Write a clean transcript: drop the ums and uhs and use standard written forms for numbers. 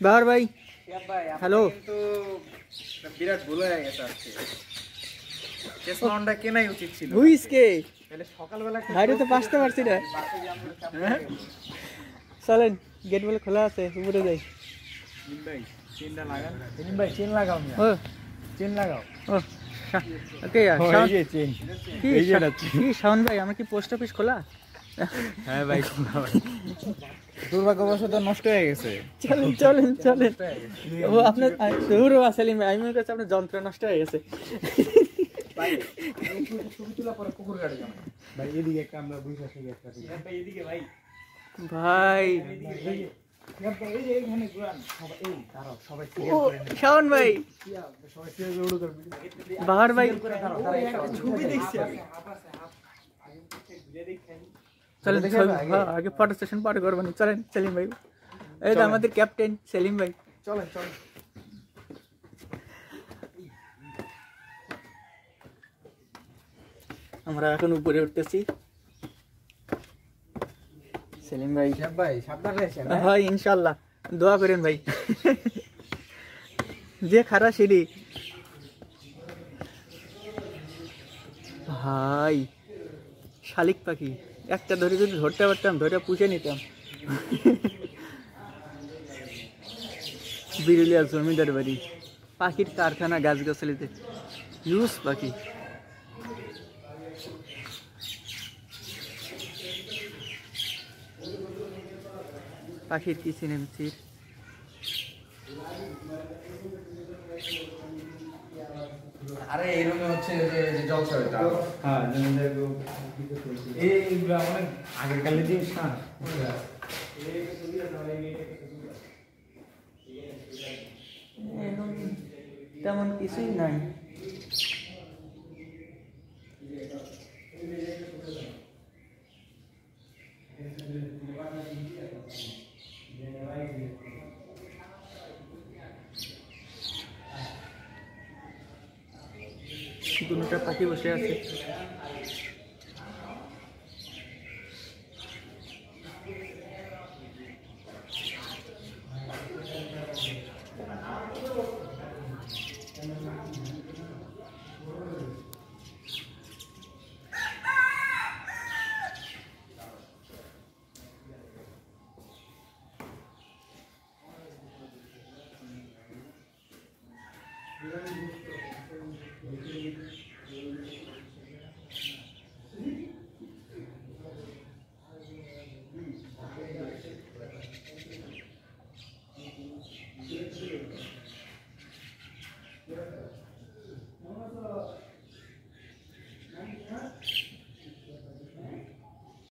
বাহার ভাই হ্যালো, বিরাট ভুল হয়ে গেছে আজকে। চেস রাউন্ডটা কেনাই উচিত ছিল। হুইসকে তাহলে সকালবেলা বাইরে তো বাঁচতে পারছি না। চলেন, গেট বলে খোলা আছে, উপরে যাই। ভাই চেনটা লাগান। ভাই চেন লাগাও মিয়া। ও চেন লাগাও। ও ওকে এই যে চেন। এই যে যাচ্ছে। কি শাওন ভাই, আমার কি পোস্ট অফিস খোলা? হ্যাঁ ভাই খোলা ভাই। দুর্ভাগ্যবশত নষ্ট হয়ে গেছে। চলেন চলেন চলেন। ও আপনার সেলিম ভাই, আমি মনে করছি আপনার যন্ত্র নষ্ট হয়ে গেছে। ভাই ছবি তোলা পরে কুকুর গাড়ি যাবে। ভাই এদিকে একটা আমরা বুঝা থেকে একটা দিই। ভাই এদিকে ভাই। ভাই এই যে এইখানে ঘুরান সবাই এই দাঁড়াও সবাই ও শাওন ভাই, সবাই সিরিয়াল উড়ো করবে। বাহার ভাই ছবি দেখছি আমি। চলেন ছবি, হ্যাঁ আগে ফটো সেশন পরে করবেন। চলেন সেলিম ভাই, এই তো আমাদের ক্যাপ্টেন সেলিম ভাই। চলেন চলেন। আমরা এখন উপরে উঠতেছি। সেলিম ভাই ভাই সাবধানে এসেন। হয় ইনশাল্লাহ, দোয়া করেন ভাই। যে খারাপ সিঁড়ি ভাই, শালিক পাখি একটা ধরে যদি ধরতে পারতাম, ধরে পুষে নিতাম। বিরুলিয়া জমিদার বাড়ি, পাখির কারখানা, গাছগাছালিতে ইউজ পাখি। পাখির কিচিরমিচির। আরে এই রুমে হচ্ছে যে জলসা হইতা। হ্যাঁ এইগুলো অনেক আগেকার জিনিস না। তেমন কিছুই নাই। দুটা পাখি বসে আছে।